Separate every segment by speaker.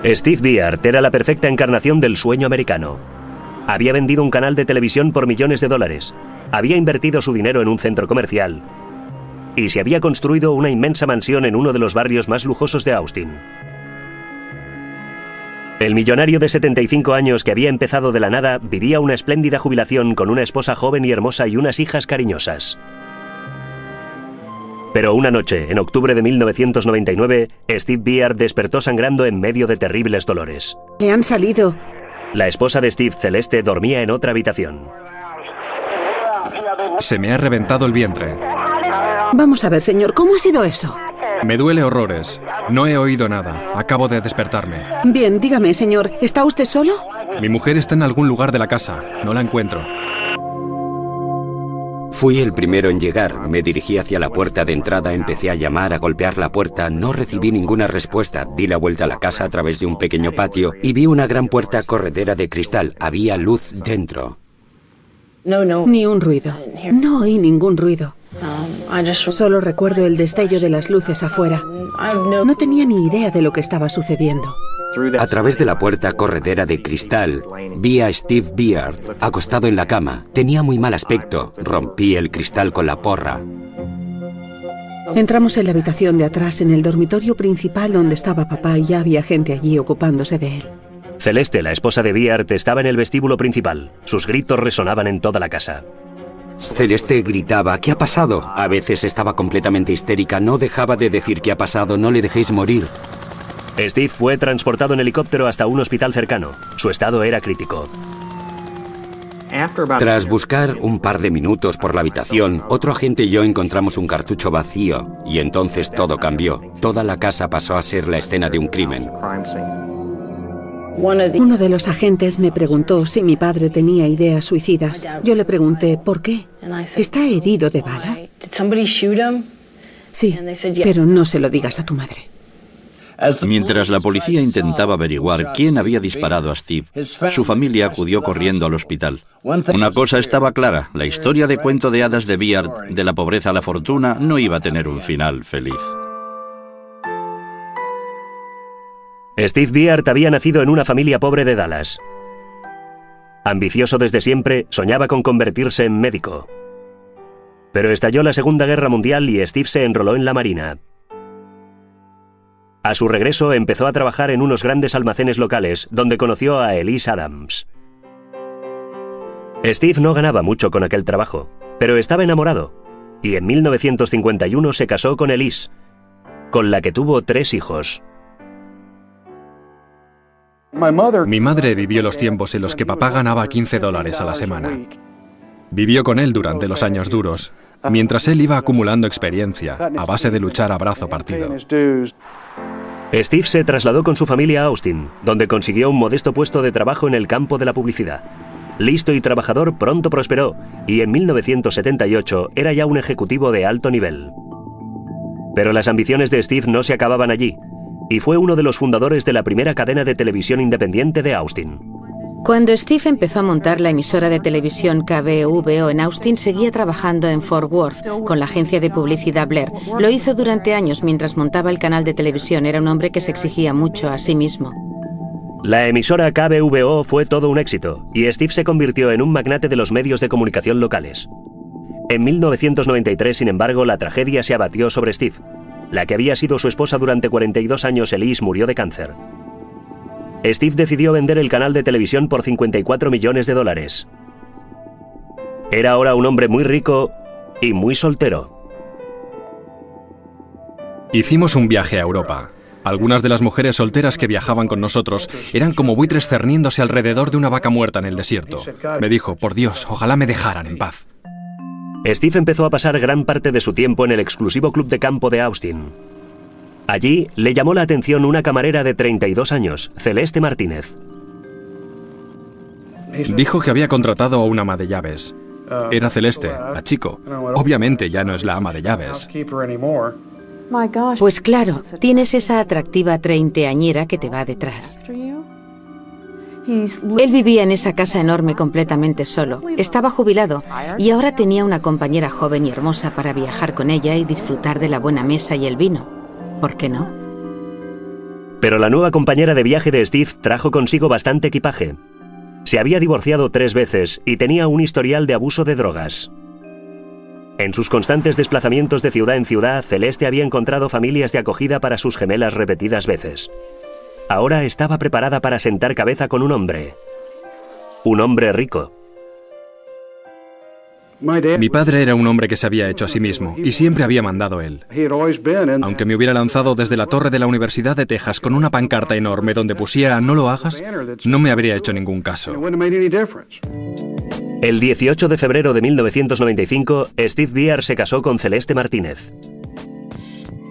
Speaker 1: Steve Beard era la perfecta encarnación del sueño americano. Había vendido un canal de televisión por millones de dólares, había invertido su dinero en un centro comercial y se había construido una inmensa mansión en uno de los barrios más lujosos de Austin. El millonario de 75 años que había empezado de la nada vivía una espléndida jubilación con una esposa joven y hermosa y unas hijas cariñosas. Pero una noche, en octubre de 1999, Steve Beard despertó sangrando en medio de terribles dolores.
Speaker 2: Le han salido.
Speaker 1: La esposa de Steve, Celeste, dormía en otra habitación.
Speaker 3: Se me ha reventado el vientre.
Speaker 2: Vamos a ver, señor, ¿cómo ha sido eso?
Speaker 3: Me duele horrores. No he oído nada. Acabo de despertarme.
Speaker 2: Bien, dígame, señor, ¿está usted solo?
Speaker 3: Mi mujer está en algún lugar de la casa. No la encuentro.
Speaker 4: Fui el primero en llegar. Me dirigí hacia la puerta de entrada, empecé a llamar, a golpear la puerta. No recibí ninguna respuesta. Di la vuelta a la casa a través de un pequeño patio y vi una gran puerta corredera de cristal. Había luz dentro.
Speaker 2: Ni un ruido. No oí ningún ruido. Solo recuerdo el destello de las luces afuera. No tenía ni idea de lo que estaba sucediendo.
Speaker 4: A través de la puerta corredera de cristal, vi a Steve Beard acostado en la cama. Tenía muy mal aspecto. Rompí el cristal con la porra.
Speaker 2: Entramos en la habitación de atrás, en el dormitorio principal donde estaba papá, y ya había gente allí ocupándose de él.
Speaker 1: Celeste, la esposa de Beard, estaba en el vestíbulo principal. Sus gritos resonaban en toda la casa.
Speaker 4: Celeste gritaba, ¿qué ha pasado? A veces estaba completamente histérica. No dejaba de decir, ¿qué ha pasado? No le dejéis morir.
Speaker 1: Steve fue transportado en helicóptero hasta un hospital cercano. Su estado era crítico.
Speaker 4: Tras buscar un par de minutos por la habitación, otro agente y yo encontramos un cartucho vacío, y entonces todo cambió. Toda la casa pasó a ser la escena de un crimen.
Speaker 2: Uno de los agentes me preguntó si mi padre tenía ideas suicidas. Yo le pregunté, ¿por qué? ¿Está herido de bala? Sí, pero no se lo digas a tu madre.
Speaker 5: Mientras la policía intentaba averiguar quién había disparado a Steve, su familia acudió corriendo al hospital. Una cosa estaba clara, la historia de cuento de hadas de Beard, de la pobreza a la fortuna, no iba a tener un final feliz.
Speaker 1: Steve Beard había nacido en una familia pobre de Dallas. Ambicioso desde siempre, soñaba con convertirse en médico. Pero estalló la Segunda Guerra Mundial y Steve se enroló en la Marina. A su regreso empezó a trabajar en unos grandes almacenes locales, donde conoció a Elise Adams. Steve no ganaba mucho con aquel trabajo, pero estaba enamorado, y en 1951 se casó con Elise, con la que tuvo 3 hijos.
Speaker 3: Mi madre vivió los tiempos en los que papá ganaba $15 a la semana. Vivió con él durante los años duros, mientras él iba acumulando experiencia a base de luchar a brazo partido.
Speaker 1: Steve se trasladó con su familia a Austin, donde consiguió un modesto puesto de trabajo en el campo de la publicidad. Listo y trabajador, pronto prosperó, y en 1978 era ya un ejecutivo de alto nivel. Pero las ambiciones de Steve no se acababan allí, y fue uno de los fundadores de la primera cadena de televisión independiente de Austin.
Speaker 6: Cuando Steve empezó a montar la emisora de televisión KBVO en Austin, seguía trabajando en Fort Worth con la agencia de publicidad Blair. Lo hizo durante años mientras montaba el canal de televisión. Era un hombre que se exigía mucho a sí mismo.
Speaker 1: La emisora KBVO fue todo un éxito, y Steve se convirtió en un magnate de los medios de comunicación locales. En 1993, sin embargo, la tragedia se abatió sobre Steve. La que había sido su esposa durante 42 años, Elise, murió de cáncer. Steve decidió vender el canal de televisión por $54 millones. Era ahora un hombre muy rico y muy soltero.
Speaker 3: Hicimos un viaje a Europa. Algunas de las mujeres solteras que viajaban con nosotros eran como buitres cerniéndose alrededor de una vaca muerta en el desierto. Me dijo, por Dios, ojalá me dejaran en paz.
Speaker 1: Steve empezó a pasar gran parte de su tiempo en el exclusivo club de campo de Austin. Allí le llamó la atención una camarera de 32 años, Celeste Martínez.
Speaker 3: Dijo que había contratado a una ama de llaves. Era Celeste, la chico. Obviamente ya no es la ama de llaves.
Speaker 6: Pues claro, tienes esa atractiva treintañera que te va detrás. Él vivía en esa casa enorme completamente solo. Estaba jubilado y ahora tenía una compañera joven y hermosa para viajar con ella y disfrutar de la buena mesa y el vino. ¿Por qué no?
Speaker 1: Pero la nueva compañera de viaje de Steve trajo consigo bastante equipaje. Se había divorciado 3 veces y tenía un historial de abuso de drogas. En sus constantes desplazamientos de ciudad en ciudad, Celeste había encontrado familias de acogida para sus gemelas repetidas veces. Ahora estaba preparada para sentar cabeza con un hombre. Un hombre rico.
Speaker 3: Mi padre era un hombre que se había hecho a sí mismo y siempre había mandado él. Aunque me hubiera lanzado desde la torre de la Universidad de Texas con una pancarta enorme donde pusiera "no lo hagas", no me habría hecho ningún caso.
Speaker 1: El 18 de febrero de 1995, Steve Beard se casó con Celeste Martínez.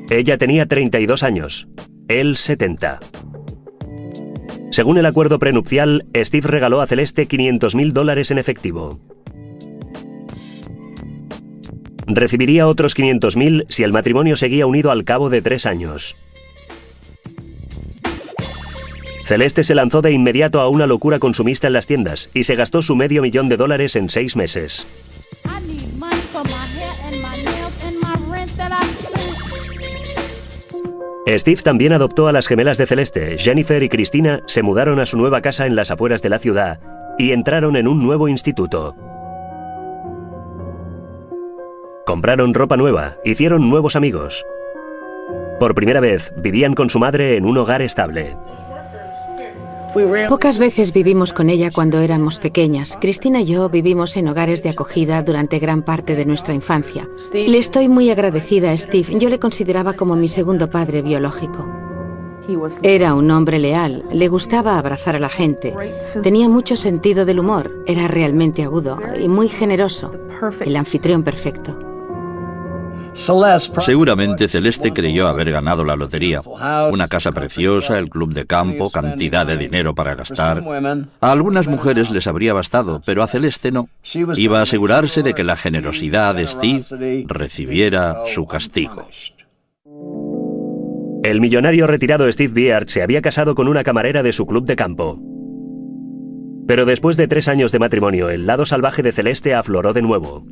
Speaker 1: Ella tenía 32 años, él 70. Según el acuerdo prenupcial, Steve regaló a Celeste $500.000 en efectivo. Recibiría otros 500.000 si el matrimonio seguía unido al cabo de 3 años. Celeste se lanzó de inmediato a una locura consumista en las tiendas y se gastó su $500.000 en 6 meses. Steve también adoptó a las gemelas de Celeste. Jennifer y Cristina se mudaron a su nueva casa en las afueras de la ciudad y entraron en un nuevo instituto. Compraron ropa nueva, hicieron nuevos amigos. Por primera vez, vivían con su madre en un hogar estable.
Speaker 6: Pocas veces vivimos con ella cuando éramos pequeñas. Cristina y yo vivimos en hogares de acogida durante gran parte de nuestra infancia. Le estoy muy agradecida a Steve. Yo le consideraba como mi segundo padre biológico. Era un hombre leal, le gustaba abrazar a la gente, tenía mucho sentido del humor, era realmente agudo y muy generoso, el anfitrión perfecto.
Speaker 5: Seguramente Celeste creyó haber ganado la lotería. Una casa preciosa, el club de campo, cantidad de dinero para gastar. A algunas mujeres les habría bastado, pero a Celeste no. Iba a asegurarse de que la generosidad de Steve recibiera su castigo.
Speaker 1: El millonario retirado Steve Beard se había casado con una camarera de su club de campo. Pero después de 3 años de matrimonio, el lado salvaje de Celeste afloró de nuevo.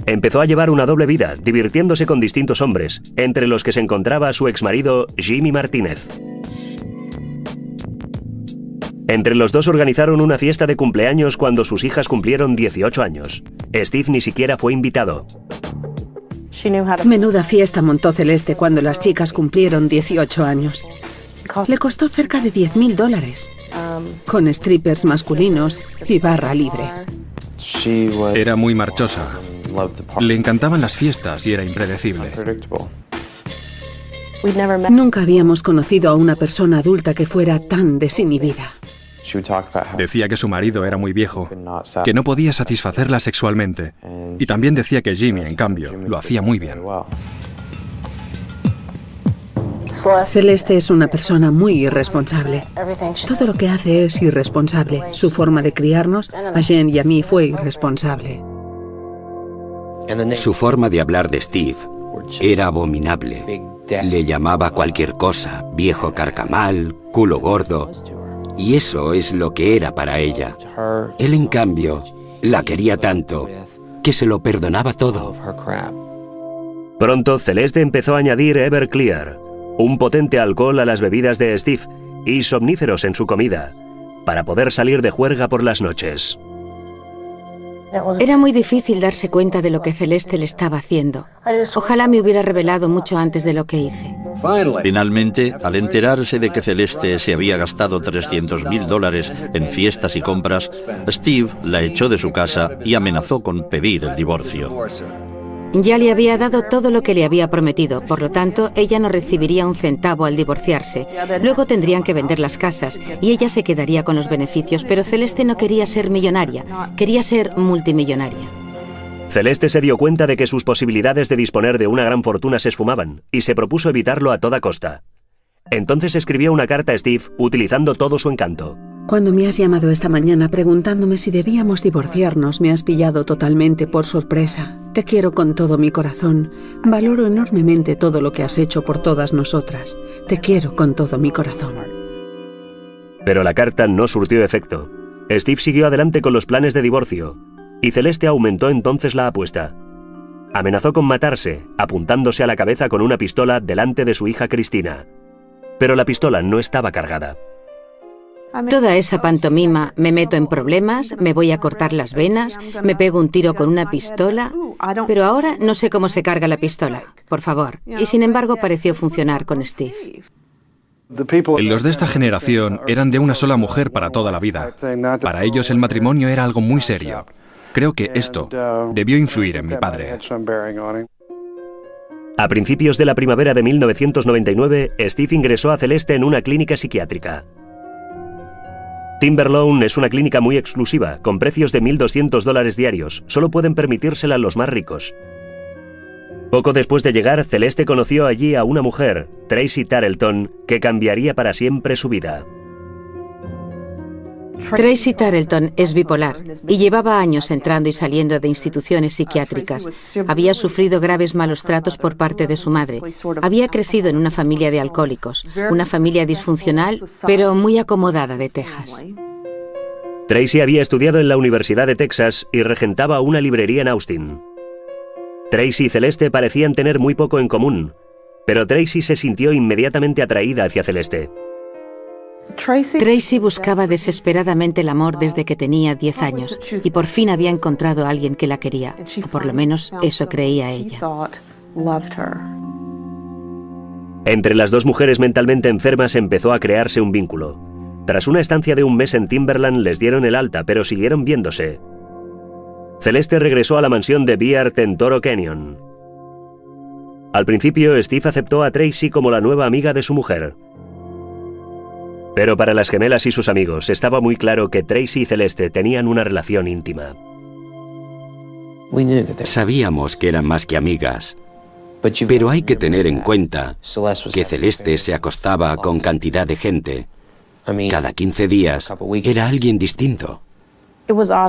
Speaker 1: Empezó a llevar una doble vida, divirtiéndose con distintos hombres, entre los que se encontraba su exmarido Jimmy Martínez. Entre los dos organizaron una fiesta de cumpleaños cuando sus hijas cumplieron 18 años. Steve ni siquiera fue invitado.
Speaker 2: Menuda fiesta montó Celeste cuando las chicas cumplieron 18 años. Le costó cerca de $10.000, con strippers masculinos y barra libre.
Speaker 3: Era muy marchosa. Le encantaban las fiestas y era impredecible.
Speaker 2: Nunca habíamos conocido a una persona adulta que fuera tan desinhibida.
Speaker 3: Decía que su marido era muy viejo, que no podía satisfacerla sexualmente. Y también decía que Jimmy, en cambio, lo hacía muy bien.
Speaker 2: Celeste es una persona muy irresponsable. Todo lo que hace es irresponsable. Su forma de criarnos, a Jen y a mí, fue irresponsable.
Speaker 4: Su forma de hablar de Steve era abominable. Le llamaba cualquier cosa, viejo carcamal, culo gordo. Y eso es lo que era para ella. Él, en cambio, la quería tanto que se lo perdonaba todo.
Speaker 1: Pronto, Celeste empezó a añadir Everclear, un potente alcohol a las bebidas de Steve, y somníferos en su comida, para poder salir de juerga por las noches.
Speaker 6: Era muy difícil darse cuenta de lo que Celeste le estaba haciendo. Ojalá me hubiera revelado mucho antes de lo que hice.
Speaker 5: Finalmente, al enterarse de que Celeste se había gastado $300.000 en fiestas y compras, Steve la echó de su casa y amenazó con pedir el divorcio.
Speaker 6: Ya le había dado todo lo que le había prometido, por lo tanto, ella no recibiría un centavo al divorciarse. Luego tendrían que vender las casas y ella se quedaría con los beneficios, pero Celeste no quería ser millonaria, quería ser multimillonaria.
Speaker 1: Celeste se dio cuenta de que sus posibilidades de disponer de una gran fortuna se esfumaban y se propuso evitarlo a toda costa. Entonces escribió una carta a Steve utilizando todo su encanto.
Speaker 2: Cuando me has llamado esta mañana preguntándome si debíamos divorciarnos, me has pillado totalmente por sorpresa. Te quiero con todo mi corazón. Valoro enormemente todo lo que has hecho por todas nosotras. Te quiero con todo mi corazón.
Speaker 1: Pero la carta no surtió efecto. Steve siguió adelante con los planes de divorcio, y Celeste aumentó entonces la apuesta. Amenazó con matarse, apuntándose a la cabeza con una pistola delante de su hija Cristina. Pero la pistola no estaba cargada.
Speaker 6: Toda esa pantomima, me meto en problemas, me voy a cortar las venas, me pego un tiro con una pistola, pero ahora no sé cómo se carga la pistola, por favor. Y sin embargo pareció funcionar con Steve.
Speaker 3: Los de esta generación eran de una sola mujer para toda la vida. Para ellos el matrimonio era algo muy serio. Creo que esto debió influir en mi padre.
Speaker 1: A principios de la primavera de 1999, Steve ingresó a Celeste en una clínica psiquiátrica. Timberlawn es una clínica muy exclusiva, con precios de $1.200 diarios. Solo pueden permitírsela los más ricos. Poco después de llegar, Celeste conoció allí a una mujer, Tracy Tarleton, que cambiaría para siempre su vida.
Speaker 6: Tracy Tarleton es bipolar y llevaba años entrando y saliendo de instituciones psiquiátricas. Había sufrido graves malos tratos por parte de su madre. Había crecido en una familia de alcohólicos, una familia disfuncional, pero muy acomodada de Texas.
Speaker 1: Tracy había estudiado en la Universidad de Texas y regentaba una librería en Austin. Tracy y Celeste parecían tener muy poco en común, pero Tracy se sintió inmediatamente atraída hacia Celeste.
Speaker 6: Tracy buscaba desesperadamente el amor desde que tenía 10 años y por fin había encontrado a alguien que la quería, o por lo menos eso creía ella.
Speaker 1: Entre las dos mujeres mentalmente enfermas empezó a crearse un vínculo. Tras una estancia de un mes en Timberland les dieron el alta, pero siguieron viéndose. Celeste regresó a la mansión de Beard en Toro Canyon. Al principio, Steve aceptó a Tracy como la nueva amiga de su mujer. Pero para las gemelas y sus amigos estaba muy claro que Tracy y Celeste tenían una relación íntima.
Speaker 4: Sabíamos que eran más que amigas, pero hay que tener en cuenta que Celeste se acostaba con cantidad de gente. Cada 15 días era alguien distinto.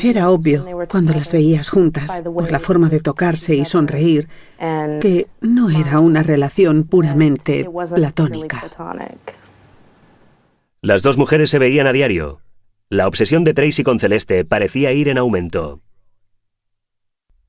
Speaker 2: Era obvio, cuando las veías juntas, por la forma de tocarse y sonreír, que no era una relación puramente platónica.
Speaker 1: Las dos mujeres se veían a diario. La obsesión de Tracy con Celeste parecía ir en aumento.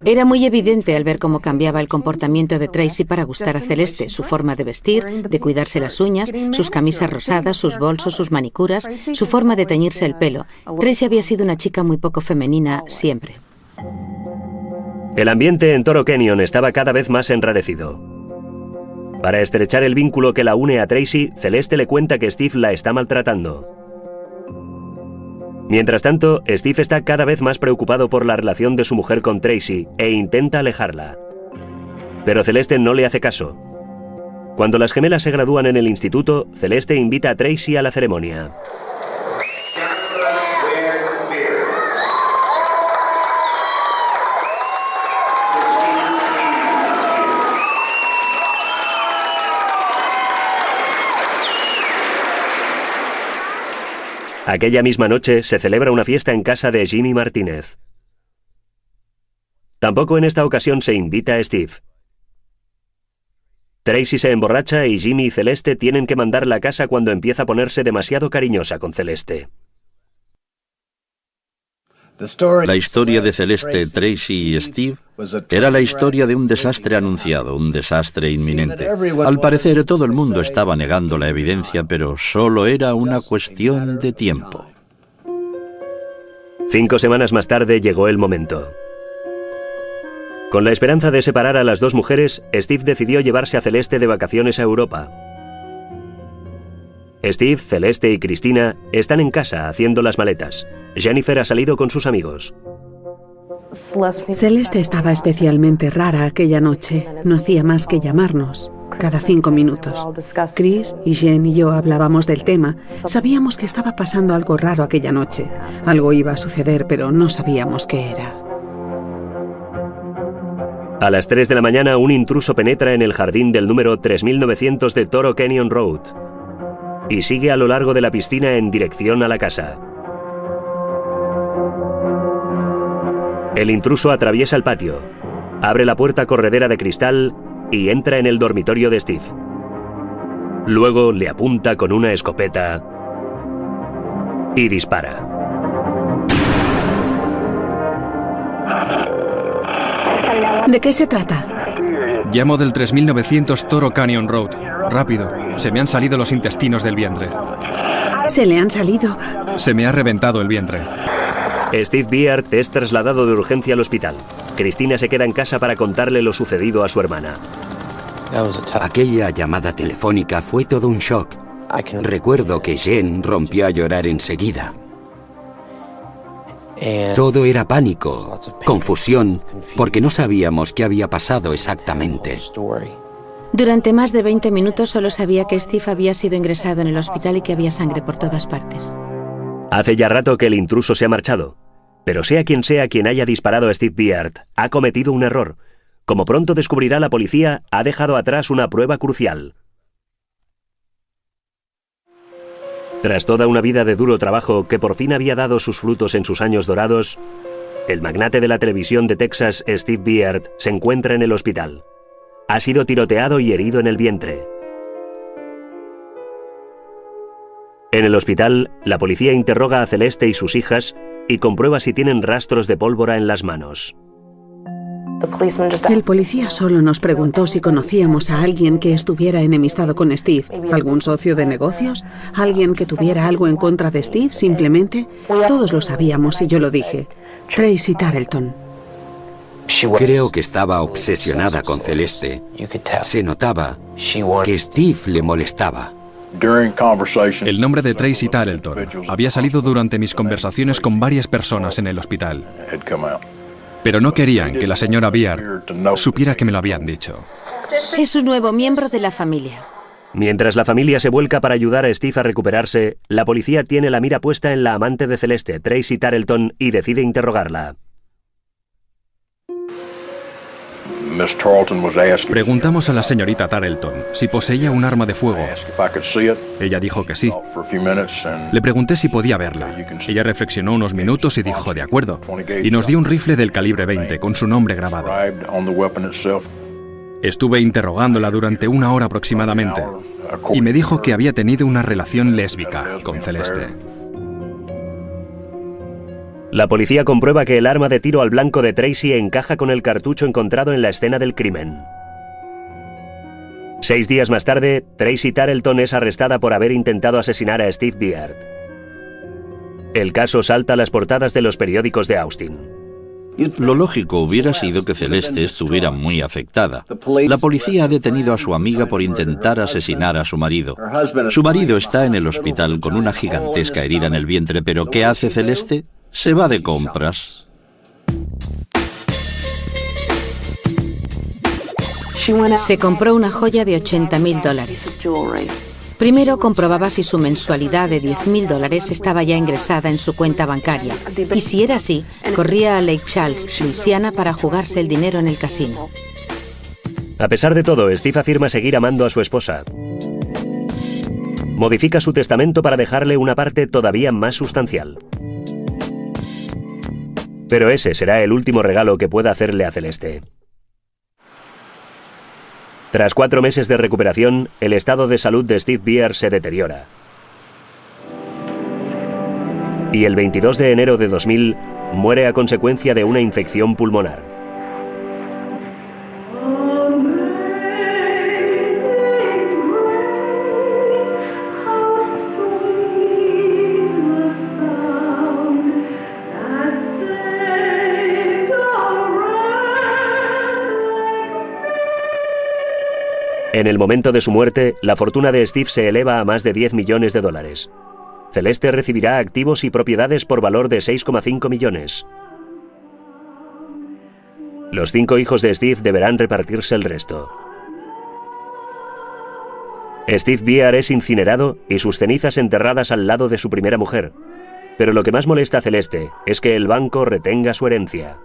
Speaker 6: Era muy evidente al ver cómo cambiaba el comportamiento de Tracy para gustar a Celeste, su forma de vestir, de cuidarse las uñas, sus camisas rosadas, sus bolsos, sus manicuras, su forma de teñirse el pelo. Tracy había sido una chica muy poco femenina siempre.
Speaker 1: El ambiente en Toro Canyon estaba cada vez más enrarecido. Para estrechar el vínculo que la une a Tracy, Celeste le cuenta que Steve la está maltratando. Mientras tanto, Steve está cada vez más preocupado por la relación de su mujer con Tracy e intenta alejarla. Pero Celeste no le hace caso. Cuando las gemelas se gradúan en el instituto, Celeste invita a Tracy a la ceremonia. Aquella misma noche se celebra una fiesta en casa de Jimmy Martínez. Tampoco en esta ocasión se invita a Steve. Tracy se emborracha y Jimmy y Celeste tienen que mandar la casa cuando empieza a ponerse demasiado cariñosa con Celeste.
Speaker 5: La historia de Celeste, Tracy y Steve era la historia de un desastre anunciado, un desastre inminente. Al parecer, todo el mundo estaba negando la evidencia, pero solo era una cuestión de tiempo.
Speaker 1: 5 semanas más tarde llegó el momento. Con la esperanza de separar a las dos mujeres, Steve decidió llevarse a Celeste de vacaciones a Europa. Steve, Celeste y Cristina están en casa haciendo las maletas. Jennifer ha salido con sus amigos.
Speaker 2: Celeste estaba especialmente rara aquella noche. No hacía más que llamarnos, cada 5 minutos. Chris y Jen y yo hablábamos del tema. Sabíamos que estaba pasando algo raro aquella noche. Algo iba a suceder, pero no sabíamos qué era.
Speaker 1: A las 3 de la mañana, un intruso penetra en el jardín del número 3900 de Toro Canyon Road y sigue a lo largo de la piscina en dirección a la casa. El intruso atraviesa el patio, abre la puerta corredera de cristal y entra en el dormitorio de Steve. Luego le apunta con una escopeta y dispara.
Speaker 2: ¿De qué se trata?
Speaker 3: Llamo del 3900 Toro Canyon Road. Rápido, se me han salido los intestinos del vientre.
Speaker 2: ¿Se le han salido?
Speaker 3: Se me ha reventado el vientre.
Speaker 1: Steve Beard es trasladado de urgencia al hospital. Cristina se queda en casa para contarle lo sucedido a su hermana.
Speaker 4: Aquella llamada telefónica fue todo un shock. Recuerdo que Jen rompió a llorar enseguida. Todo era pánico, confusión, porque no sabíamos qué había pasado exactamente.
Speaker 6: Durante más de 20 minutos solo sabía que Steve había sido ingresado en el hospital y que había sangre por todas partes.
Speaker 1: Hace ya rato que el intruso se ha marchado, pero sea quien haya disparado a Steve Beard, ha cometido un error. Como pronto descubrirá la policía, ha dejado atrás una prueba crucial. Tras toda una vida de duro trabajo que por fin había dado sus frutos en sus años dorados, el magnate de la televisión de Texas, Steve Beard, se encuentra en el hospital. Ha sido tiroteado y herido en el vientre. En el hospital, la policía interroga a Celeste y sus hijas y comprueba si tienen rastros de pólvora en las manos.
Speaker 2: El policía solo nos preguntó si conocíamos a alguien que estuviera enemistado con Steve. ¿Algún socio de negocios? ¿Alguien que tuviera algo en contra de Steve? Simplemente, todos lo sabíamos y yo lo dije. Tracy Tarleton.
Speaker 4: Creo que estaba obsesionada con Celeste. Se notaba que Steve le molestaba.
Speaker 3: El nombre de Tracy Tarleton había salido durante mis conversaciones con varias personas en el hospital. Pero no querían que la señora Beard supiera que me lo habían dicho.
Speaker 6: Es un nuevo miembro de la familia.
Speaker 1: Mientras la familia se vuelca para ayudar a Steve a recuperarse, la policía tiene la mira puesta en la amante de Celeste, Tracy Tarleton, y decide interrogarla.
Speaker 3: Preguntamos a la señorita Tarleton si poseía un arma de fuego. Ella dijo que sí. Le pregunté si podía verla. Ella reflexionó unos minutos y dijo de acuerdo. Y nos dio un rifle del calibre 20 con su nombre grabado. Estuve interrogándola durante 1 hora aproximadamente y me dijo que había tenido una relación lésbica con Celeste.
Speaker 1: La policía comprueba que el arma de tiro al blanco de Tracy encaja con el cartucho encontrado en la escena del crimen. 6 días más tarde, Tracy Tarleton es arrestada por haber intentado asesinar a Steve Beard. El caso salta a las portadas de los periódicos de Austin.
Speaker 5: Lo lógico hubiera sido que Celeste estuviera muy afectada. La policía ha detenido a su amiga por intentar asesinar a su marido. Su marido está en el hospital con una gigantesca herida en el vientre, pero ¿qué hace Celeste? Se va de compras.
Speaker 6: Se compró una joya de $80.000. Primero comprobaba si su mensualidad de $10.000 estaba ya ingresada en su cuenta bancaria. Y si era así, corría a Lake Charles, Luisiana, para jugarse el dinero en el casino.
Speaker 1: A pesar de todo, Steve afirma seguir amando a su esposa. Modifica su testamento para dejarle una parte todavía más sustancial. Pero ese será el último regalo que pueda hacerle a Celeste. Tras 4 meses de recuperación, el estado de salud de Steve Beard se deteriora. Y el 22 de enero de 2000, muere a consecuencia de una infección pulmonar. En el momento de su muerte, la fortuna de Steve se eleva a más de $10 millones. Celeste recibirá activos y propiedades por valor de 6,5 millones. Los 5 hijos de Steve deberán repartirse el resto. Steve Beard es incinerado y sus cenizas enterradas al lado de su primera mujer. Pero lo que más molesta a Celeste es que el banco retenga su herencia.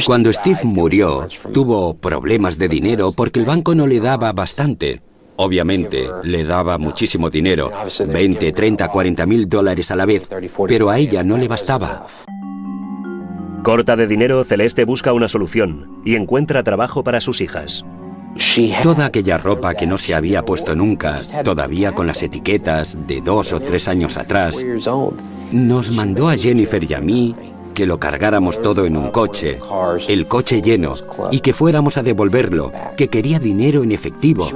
Speaker 4: Cuando Steve murió, tuvo problemas de dinero porque el banco no le daba bastante. Obviamente, le daba muchísimo dinero, 20, 30, 40 mil dólares a la vez, pero a ella no le bastaba.
Speaker 1: Corta de dinero, Celeste busca una solución y encuentra trabajo para sus hijas.
Speaker 4: Toda aquella ropa que no se había puesto nunca, todavía con las etiquetas de 2 o 3 años atrás, nos mandó a Jennifer y a mí que lo cargáramos todo en un coche, el coche lleno, y que fuéramos a devolverlo, que quería dinero en efectivo.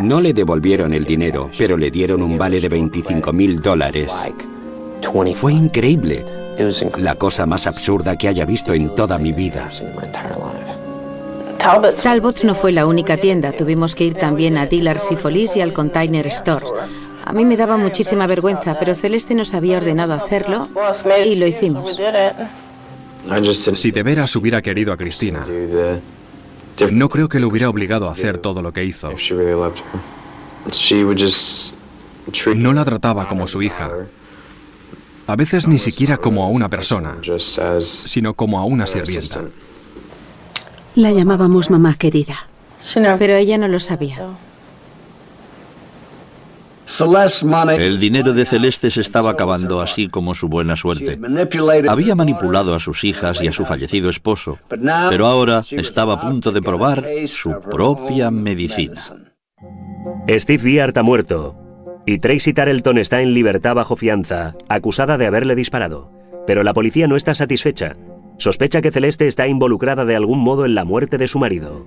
Speaker 4: No le devolvieron el dinero, pero le dieron un vale de $25.000. Fue increíble, la cosa más absurda que haya visto en toda mi vida.
Speaker 6: Talbot's no fue la única tienda, tuvimos que ir también a Dillard's y Folies y al Container Stores. A mí me daba muchísima vergüenza, pero Celeste nos había ordenado hacerlo y lo hicimos.
Speaker 3: Si de veras hubiera querido a Cristina, no creo que lo hubiera obligado a hacer todo lo que hizo. No la trataba como su hija. A veces ni siquiera como a una persona, sino como a una sirvienta.
Speaker 2: La llamábamos mamá querida.
Speaker 6: Pero ella no lo sabía.
Speaker 5: El dinero de Celeste se estaba acabando, así como su buena suerte. Había manipulado a sus hijas y a su fallecido esposo, pero ahora estaba a punto de probar su propia medicina.
Speaker 1: Steve Biard ha muerto y Tracy Tarleton está en libertad bajo fianza, acusada de haberle disparado. Pero la policía no está satisfecha. Sospecha que Celeste está involucrada de algún modo en la muerte de su marido.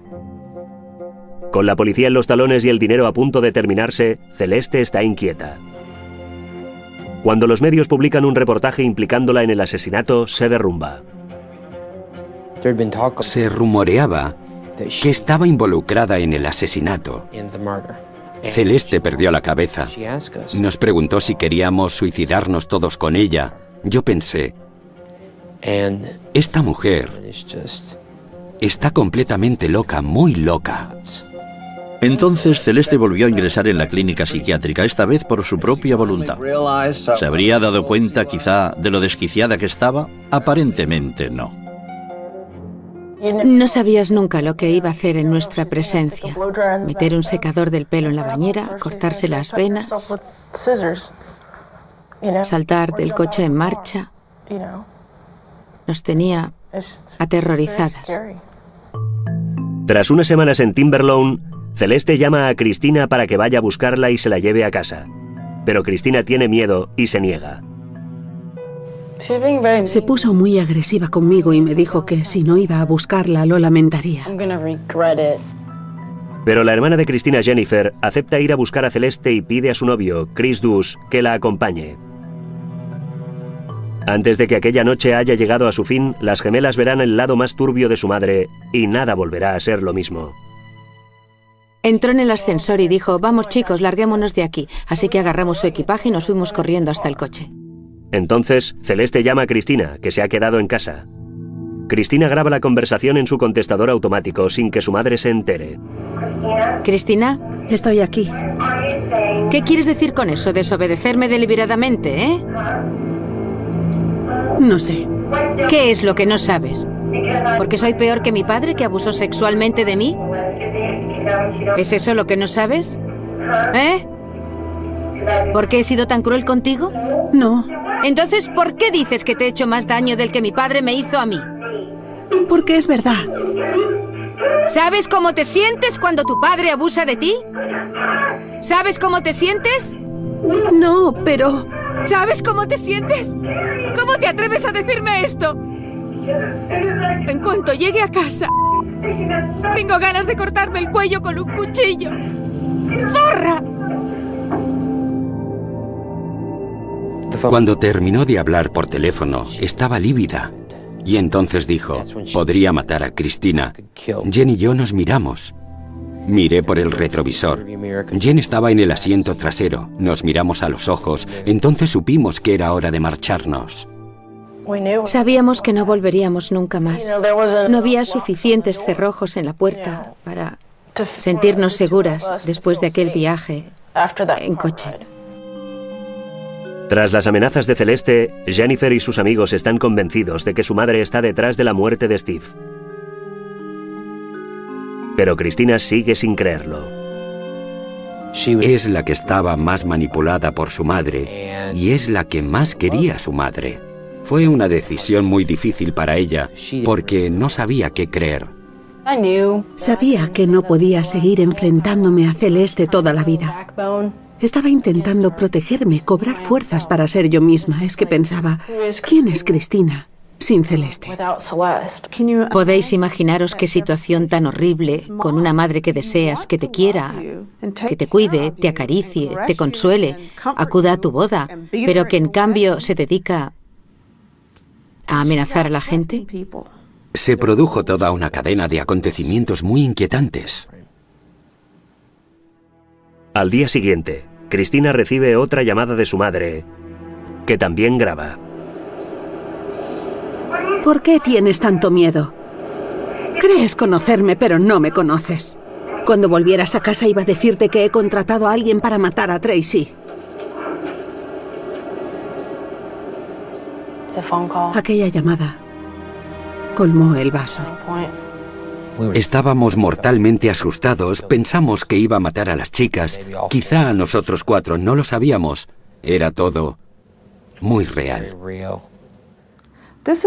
Speaker 1: Con la policía en los talones y el dinero a punto de terminarse, Celeste está inquieta. Cuando los medios publican un reportaje implicándola en el asesinato, se derrumba.
Speaker 4: Se rumoreaba que estaba involucrada en el asesinato. Celeste perdió la cabeza. Nos preguntó si queríamos suicidarnos todos con ella. Yo pensé, esta mujer está completamente loca, muy loca.
Speaker 5: Entonces Celeste volvió a ingresar en la clínica psiquiátrica, esta vez por su propia voluntad. ¿Se habría dado cuenta quizá de lo desquiciada que estaba? Aparentemente no.
Speaker 6: No sabías nunca lo que iba a hacer en nuestra presencia. Meter un secador del pelo en la bañera, cortarse las venas, saltar del coche en marcha. Nos tenía aterrorizadas.
Speaker 1: Tras unas semanas en Timberlawn, Celeste llama a Cristina para que vaya a buscarla y se la lleve a casa. Pero Cristina tiene miedo y se niega.
Speaker 2: Se puso muy agresiva conmigo y me dijo que si no iba a buscarla lo lamentaría.
Speaker 1: Pero la hermana de Cristina, Jennifer, acepta ir a buscar a Celeste y pide a su novio, Chris Dus, que la acompañe. Antes de que aquella noche haya llegado a su fin, las gemelas verán el lado más turbio de su madre y nada volverá a ser lo mismo.
Speaker 6: Entró en el ascensor y dijo, vamos chicos, larguémonos de aquí. Así que agarramos su equipaje y nos fuimos corriendo hasta el coche.
Speaker 1: Entonces, Celeste llama a Cristina, que se ha quedado en casa. Cristina graba la conversación en su contestador automático sin que su madre se entere.
Speaker 6: ¿Cristina?
Speaker 2: Estoy aquí.
Speaker 6: ¿Qué quieres decir con eso? ¿Desobedecerme deliberadamente, eh?
Speaker 2: No sé.
Speaker 6: ¿Qué es lo que no sabes? ¿Porque soy peor que mi padre que abusó sexualmente de mí? ¿Es eso lo que no sabes? ¿Eh? ¿Por qué he sido tan cruel contigo?
Speaker 2: No.
Speaker 6: Entonces, ¿por qué dices que te he hecho más daño del que mi padre me hizo a mí?
Speaker 2: Porque es verdad.
Speaker 6: ¿Sabes cómo te sientes cuando tu padre abusa de ti? ¿Sabes cómo te sientes?
Speaker 2: No, pero...
Speaker 6: ¿Sabes cómo te sientes? ¿Cómo te atreves a decirme esto? En cuanto llegue a casa, tengo ganas de cortarme el cuello con un cuchillo. ¡Zorra!
Speaker 4: Cuando terminó de hablar por teléfono, estaba lívida. Y entonces dijo, podría matar a Cristina. Jen y yo nos miramos. Miré por el retrovisor. Jen estaba en el asiento trasero. Nos miramos a los ojos. Entonces supimos que era hora de marcharnos.
Speaker 6: Sabíamos que no volveríamos nunca más. No había suficientes cerrojos en la puerta para sentirnos seguras después de aquel viaje en coche.
Speaker 1: Tras las amenazas de Celeste, Jennifer y sus amigos están convencidos de que su madre está detrás de la muerte de Steve. Pero Cristina sigue sin creerlo.
Speaker 4: Es la que estaba más manipulada por su madre y es la que más quería a su madre. Fue una decisión muy difícil para ella porque no sabía qué creer.
Speaker 2: Sabía que no podía seguir enfrentándome a Celeste toda la vida. Estaba intentando protegerme, cobrar fuerzas para ser yo misma. Es que pensaba, ¿quién es Cristina sin Celeste?
Speaker 6: ¿Podéis imaginaros qué situación tan horrible con una madre que deseas que te quiera, que te cuide, te acaricie, te consuele, acuda a tu boda, pero que en cambio se dedica a amenazar a la gente?
Speaker 4: Se produjo toda una cadena de acontecimientos muy inquietantes.
Speaker 1: Al día siguiente, Cristina recibe otra llamada de su madre, que también graba.
Speaker 2: ¿Por qué tienes tanto miedo? Crees conocerme, pero no me conoces. Cuando volvieras a casa iba a decirte que he contratado a alguien para matar a Tracy. Aquella llamada colmó el vaso.
Speaker 4: Estábamos mortalmente asustados, pensamos que iba a matar a las chicas, quizá a nosotros cuatro, no lo sabíamos. Era todo muy real.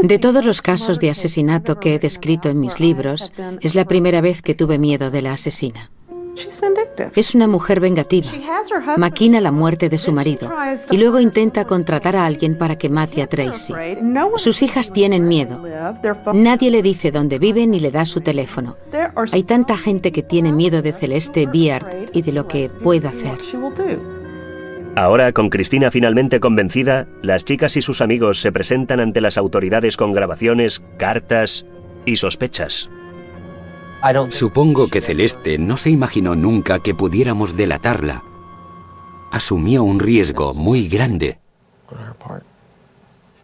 Speaker 6: De todos los casos de asesinato que he descrito en mis libros, es la primera vez que tuve miedo de la asesina. Es una mujer vengativa. Maquina la muerte de su marido y luego intenta contratar a alguien para que mate a Tracy. Sus hijas tienen miedo. Nadie le dice dónde vive ni le da su teléfono. Hay tanta gente que tiene miedo de Celeste Byard y de lo que pueda hacer.
Speaker 1: Ahora, con Cristina finalmente convencida, las chicas y sus amigos se presentan ante las autoridades con grabaciones, cartas y sospechas.
Speaker 4: Supongo que Celeste no se imaginó nunca que pudiéramos delatarla. Asumió un riesgo muy grande.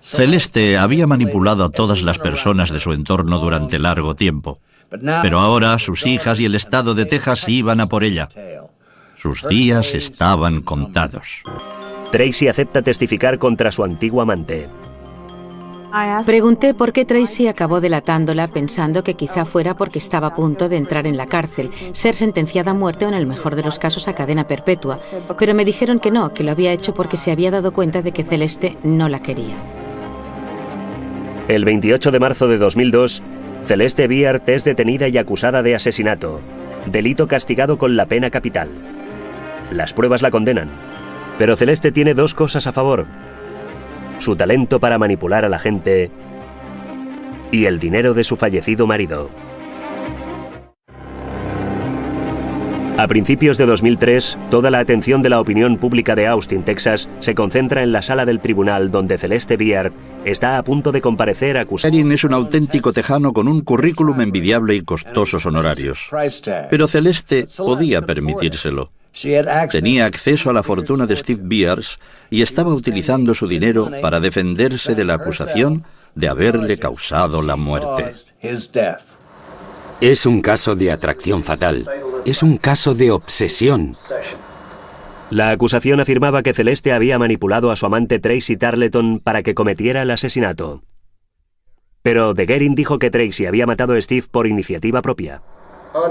Speaker 5: Celeste había manipulado a todas las personas de su entorno durante largo tiempo, pero ahora sus hijas y el estado de Texas iban a por ella. Sus días estaban contados.
Speaker 1: Tracy acepta testificar contra su antiguo amante.
Speaker 6: Pregunté por qué Tracy acabó delatándola pensando que quizá fuera porque estaba a punto de entrar en la cárcel, ser sentenciada a muerte o en el mejor de los casos a cadena perpetua, pero me dijeron que no, que lo había hecho porque se había dado cuenta de que Celeste no la quería.
Speaker 1: El 28 de marzo de 2002, Celeste Byard es detenida y acusada de asesinato, delito castigado con la pena capital. Las pruebas la condenan, pero Celeste tiene dos cosas a favor: su talento para manipular a la gente y el dinero de su fallecido marido. A principios de 2003, toda la atención de la opinión pública de Austin, Texas, se concentra en la sala del tribunal donde Celeste Byard está a punto de comparecer acusada.
Speaker 5: Erin es un auténtico tejano con un currículum envidiable y costosos honorarios. Pero Celeste podía permitírselo. Tenía acceso a la fortuna de Steve Byard y estaba utilizando su dinero para defenderse de la acusación de haberle causado la muerte.
Speaker 4: Es un caso de atracción fatal. Es un caso de obsesión.
Speaker 1: La acusación afirmaba que Celeste había manipulado a su amante Tracy Tarleton para que cometiera el asesinato. Pero de Guerin dijo que Tracy había matado a Steve por iniciativa propia.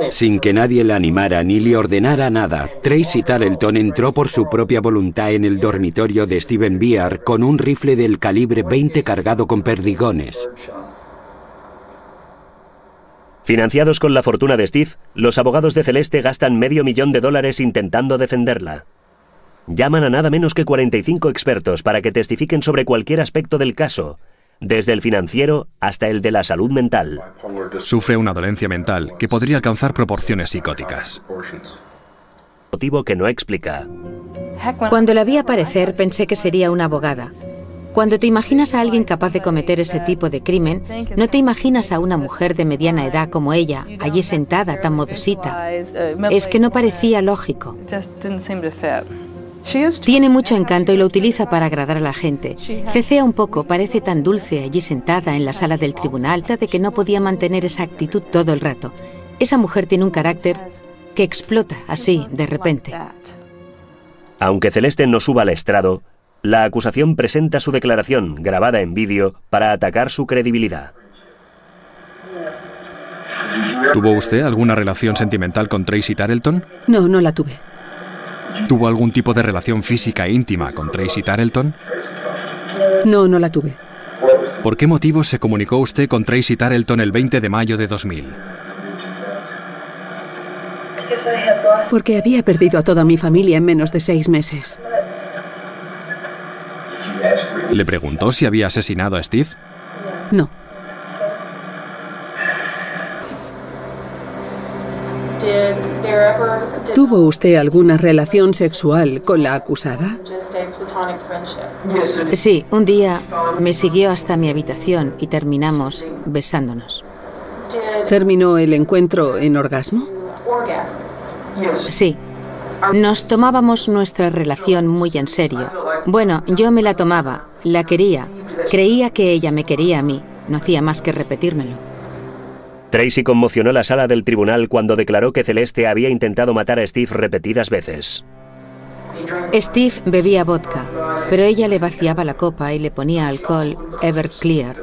Speaker 4: Sin que nadie la animara ni le ordenara nada, Tracy Tarleton entró por su propia voluntad en el dormitorio de Steven Byard con un rifle del calibre 20 cargado con perdigones.
Speaker 1: Financiados con la fortuna de Steve, los abogados de Celeste gastan $500,000 intentando defenderla. Llaman a nada menos que 45 expertos para que testifiquen sobre cualquier aspecto del caso, desde el financiero hasta el de la salud mental.
Speaker 3: Sufre una dolencia mental que podría alcanzar proporciones psicóticas.
Speaker 1: Motivo que no explica.
Speaker 6: Cuando la vi aparecer pensé que sería una abogada. Cuando te imaginas a alguien capaz de cometer ese tipo de crimen, no te imaginas a una mujer de mediana edad como ella, allí sentada, tan modosita. Es que no parecía lógico. Tiene mucho encanto y lo utiliza para agradar a la gente. Cecea un poco, parece tan dulce allí sentada en la sala del tribunal, de que no podía mantener esa actitud todo el rato. Esa mujer tiene un carácter que explota así, de repente.
Speaker 1: Aunque Celeste no suba al estrado, la acusación presenta su declaración, grabada en vídeo, para atacar su credibilidad.
Speaker 3: ¿Tuvo usted alguna relación sentimental con Tracy Tarleton?
Speaker 2: No, no la tuve.
Speaker 3: ¿Tuvo algún tipo de relación física íntima con Tracy Tarleton?
Speaker 2: No, no la tuve.
Speaker 3: ¿Por qué motivo se comunicó usted con Tracy Tarleton el 20 de mayo de 2000?
Speaker 2: Porque había perdido a toda mi familia en menos de 6 meses.
Speaker 3: ¿Le preguntó si había asesinado a Steve?
Speaker 2: No. ¿Tuvo usted alguna relación sexual con la acusada?
Speaker 6: Sí, un día me siguió hasta mi habitación y terminamos besándonos.
Speaker 2: ¿Terminó el encuentro en orgasmo?
Speaker 6: Sí. Nos tomábamos nuestra relación muy en serio. Bueno, yo me la tomaba, la quería, creía que ella me quería a mí. No hacía más que repetírmelo.
Speaker 1: Tracy conmocionó la sala del tribunal cuando declaró que Celeste había intentado matar a Steve repetidas veces.
Speaker 6: Steve bebía vodka, pero ella le vaciaba la copa y le ponía alcohol Everclear.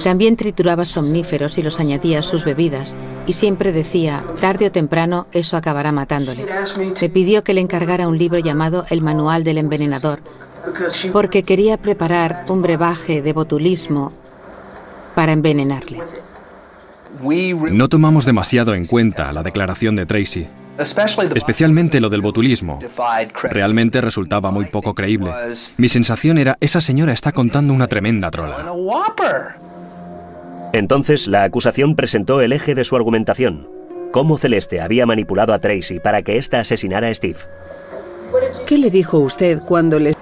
Speaker 6: También trituraba somníferos y los añadía a sus bebidas, y siempre decía, tarde o temprano eso acabará matándole. Me pidió que le encargara un libro llamado El Manual del Envenenador, porque quería preparar un brebaje de botulismo para envenenarle.
Speaker 3: No tomamos demasiado en cuenta la declaración de Tracy, especialmente lo del botulismo. Realmente resultaba muy poco creíble. Mi sensación era, esa señora está contando una tremenda trola.
Speaker 1: Entonces la acusación presentó el eje de su argumentación: cómo Celeste había manipulado a Tracy para que ésta asesinara a Steve.
Speaker 2: ¿Qué le dijo usted cuando le...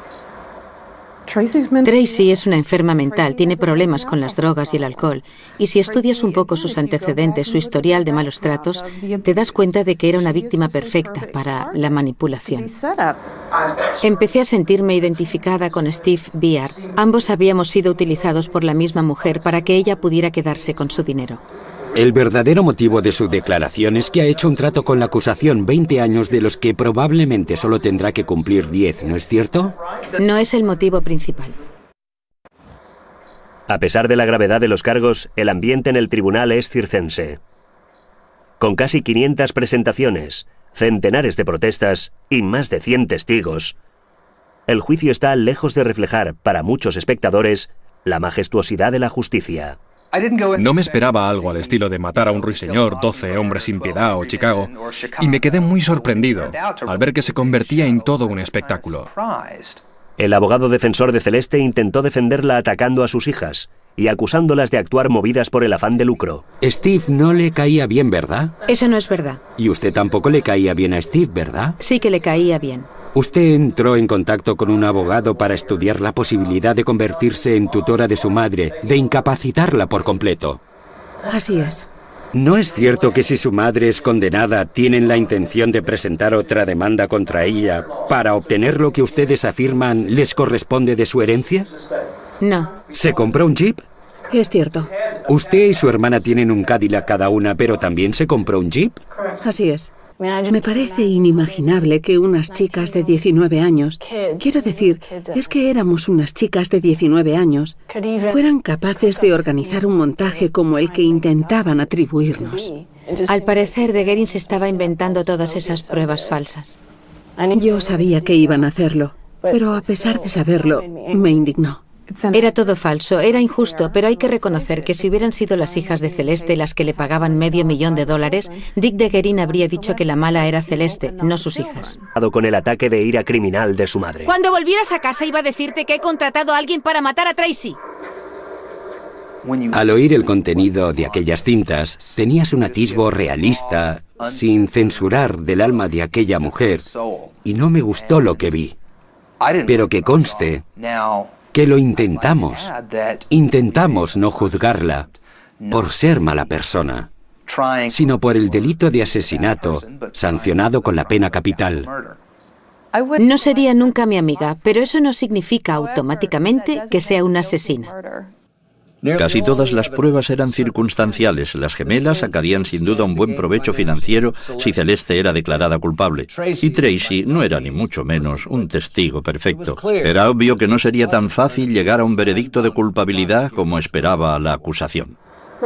Speaker 6: Tracy es una enferma mental, tiene problemas con las drogas y el alcohol, y si estudias un poco sus antecedentes, su historial de malos tratos, te das cuenta de que era una víctima perfecta para la manipulación. Empecé a sentirme identificada con Steve Biard. Ambos habíamos sido utilizados por la misma mujer para que ella pudiera quedarse con su dinero.
Speaker 4: El verdadero motivo de su declaración es que ha hecho un trato con la acusación, 20 años de los que probablemente solo tendrá que cumplir 10, ¿no es cierto?
Speaker 6: No es el motivo principal.
Speaker 1: A pesar de la gravedad de los cargos, el ambiente en el tribunal es circense. Con casi 500 presentaciones, centenares de protestas y más de 100 testigos, el juicio está lejos de reflejar, para muchos espectadores, la majestuosidad de la justicia.
Speaker 3: No me esperaba algo al estilo de matar a un ruiseñor, 12 hombres sin piedad o Chicago, y me quedé muy sorprendido al ver que se convertía en todo un espectáculo.
Speaker 1: El abogado defensor de Celeste intentó defenderla atacando a sus hijas y acusándolas de actuar movidas por el afán de lucro.
Speaker 4: Steve no le caía bien, ¿verdad?
Speaker 6: Eso no es verdad.
Speaker 4: Y usted tampoco le caía bien a Steve, ¿verdad?
Speaker 6: Sí que le caía bien.
Speaker 4: Usted entró en contacto con un abogado para estudiar la posibilidad de convertirse en tutora de su madre, de incapacitarla por completo.
Speaker 2: Así es.
Speaker 4: ¿No es cierto que si su madre es condenada, tienen la intención de presentar otra demanda contra ella para obtener lo que ustedes afirman les corresponde de su herencia?
Speaker 6: No.
Speaker 4: ¿Se compró un Jeep?
Speaker 2: Es cierto.
Speaker 4: Usted y su hermana tienen un Cadillac cada una, pero también se compró un Jeep.
Speaker 2: Así es. Me parece inimaginable que unas chicas de 19 años, quiero decir, es que éramos unas chicas de 19 años, fueran capaces de organizar un montaje como el que intentaban atribuirnos.
Speaker 6: Al parecer, de Guerin se estaba inventando todas esas pruebas falsas.
Speaker 2: Yo sabía que iban a hacerlo, pero a pesar de saberlo, me indignó.
Speaker 6: Era todo falso, era injusto, pero hay que reconocer que si hubieran sido las hijas de Celeste las que le pagaban $500,000, Dick de Guerin habría dicho que la mala era Celeste, no sus hijas.
Speaker 1: Con el ataque de ira criminal de su madre.
Speaker 6: Cuando volvieras a casa iba a decirte que he contratado a alguien para matar a Tracy.
Speaker 4: Al oír el contenido de aquellas cintas, tenías un atisbo realista, sin censurar, del alma de aquella mujer, y no me gustó lo que vi. Pero que conste que lo intentamos. Intentamos no juzgarla por ser mala persona, sino por el delito de asesinato, sancionado con la pena capital.
Speaker 6: No sería nunca mi amiga, pero eso no significa automáticamente que sea una asesina.
Speaker 5: Casi todas las pruebas eran circunstanciales. Las gemelas sacarían sin duda un buen provecho financiero si Celeste era declarada culpable. Y Tracy no era ni mucho menos un testigo perfecto. Era obvio que no sería tan fácil llegar a un veredicto de culpabilidad como esperaba la acusación.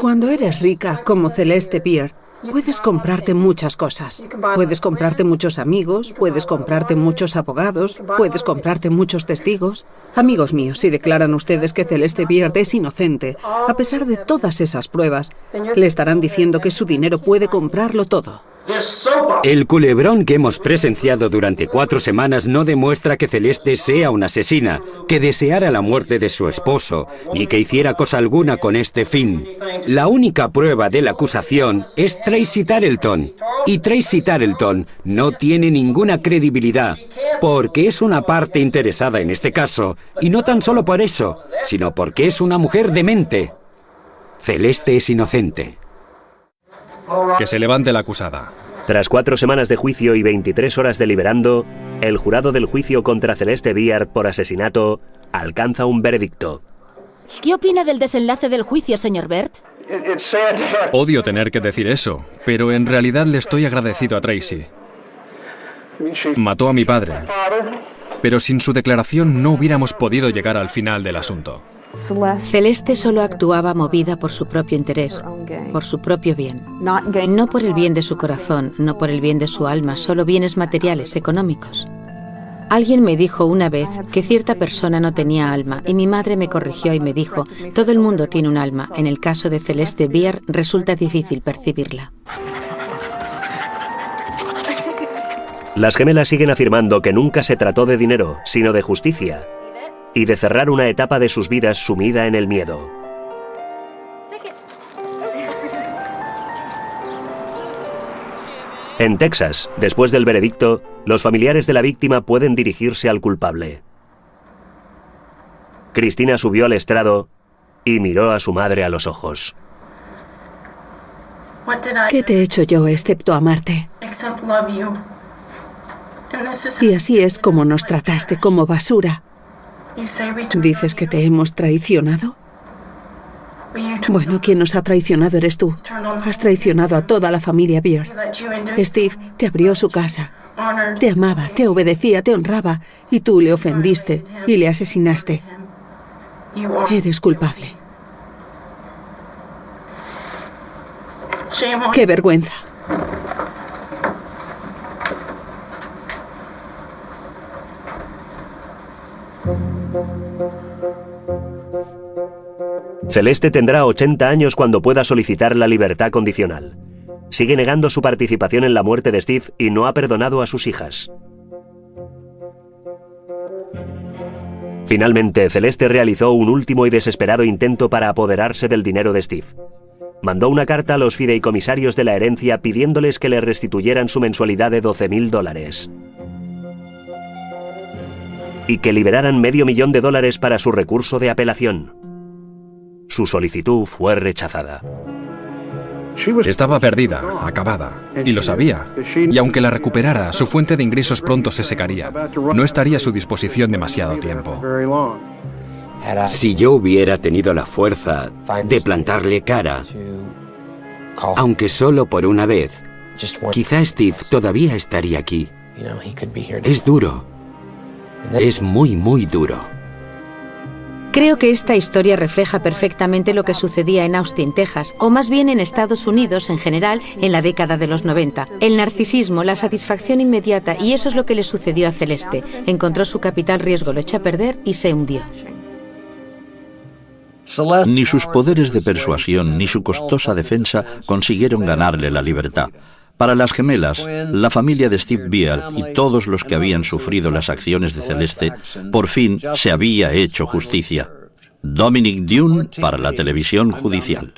Speaker 2: Cuando eres rica, como Celeste Biard, puedes comprarte muchas cosas. Puedes comprarte muchos amigos, puedes comprarte muchos abogados, puedes comprarte muchos testigos. Amigos míos, si declaran ustedes que Celeste Biard es inocente, a pesar de todas esas pruebas, le estarán diciendo que su dinero puede comprarlo todo.
Speaker 4: El culebrón que hemos presenciado durante 4 semanas no demuestra que Celeste sea una asesina, que deseara la muerte de su esposo, ni que hiciera cosa alguna con este fin. La única prueba de la acusación es Tracy Tarleton, y Tracy Tarleton no tiene ninguna credibilidad, porque es una parte interesada en este caso, y no tan solo por eso, sino porque es una mujer demente. Celeste es inocente.
Speaker 3: Que se levante la acusada.
Speaker 1: Tras 4 semanas de juicio y 23 horas deliberando, el jurado del juicio contra Celeste Byard por asesinato alcanza un veredicto.
Speaker 7: ¿Qué opina del desenlace del juicio, señor Bert?
Speaker 3: Odio tener que decir eso, pero en realidad le estoy agradecido a Tracy. Mató a mi padre, pero sin su declaración no hubiéramos podido llegar al final del asunto.
Speaker 6: Celeste solo actuaba movida por su propio interés, por su propio bien. No por el bien de su corazón, no por el bien de su alma, solo bienes materiales, económicos. Alguien me dijo una vez que cierta persona no tenía alma y mi madre me corrigió y me dijo, todo el mundo tiene un alma. En el caso de Celeste Byard resulta difícil percibirla.
Speaker 1: Las gemelas siguen afirmando que nunca se trató de dinero, sino de justicia, y de cerrar una etapa de sus vidas sumida en el miedo. En Texas, después del veredicto, los familiares de la víctima pueden dirigirse al culpable. Cristina subió al estrado y miró a su madre a los ojos.
Speaker 2: ¿Qué te he hecho yo excepto amarte? Y así es como nos trataste, como basura. ¿Dices que te hemos traicionado? Bueno, quien nos ha traicionado eres tú. Has traicionado a toda la familia Byard. Steve te abrió su casa. Te amaba, te obedecía, te honraba. Y tú le ofendiste y le asesinaste. Eres culpable. ¡Qué vergüenza!
Speaker 1: Celeste tendrá 80 años cuando pueda solicitar la libertad condicional. Sigue negando su participación en la muerte de Steve y no ha perdonado a sus hijas. Finalmente, Celeste realizó un último y desesperado intento para apoderarse del dinero de Steve. Mandó una carta a los fideicomisarios de la herencia pidiéndoles que le restituyeran su mensualidad de $12.000 y que liberaran $500,000 para su recurso de apelación. Su solicitud fue rechazada.
Speaker 3: Estaba perdida, acabada, y lo sabía. Y aunque la recuperara, su fuente de ingresos pronto se secaría. No estaría a su disposición demasiado tiempo.
Speaker 4: Si yo hubiera tenido la fuerza de plantarle cara, aunque solo por una vez, quizá Steve todavía estaría aquí. Es duro. Es muy, muy duro.
Speaker 6: Creo que esta historia refleja perfectamente lo que sucedía en Austin, Texas, o más bien en Estados Unidos en general en la década de los 90. El narcisismo, la satisfacción inmediata, y eso es lo que le sucedió a Celeste. Encontró su capital riesgo, lo echó a perder y se hundió.
Speaker 5: Ni sus poderes de persuasión ni su costosa defensa consiguieron ganarle la libertad. Para las gemelas, la familia de Steve Byard y todos los que habían sufrido las acciones de Celeste, por fin se había hecho justicia. Dominic Dune para la televisión judicial.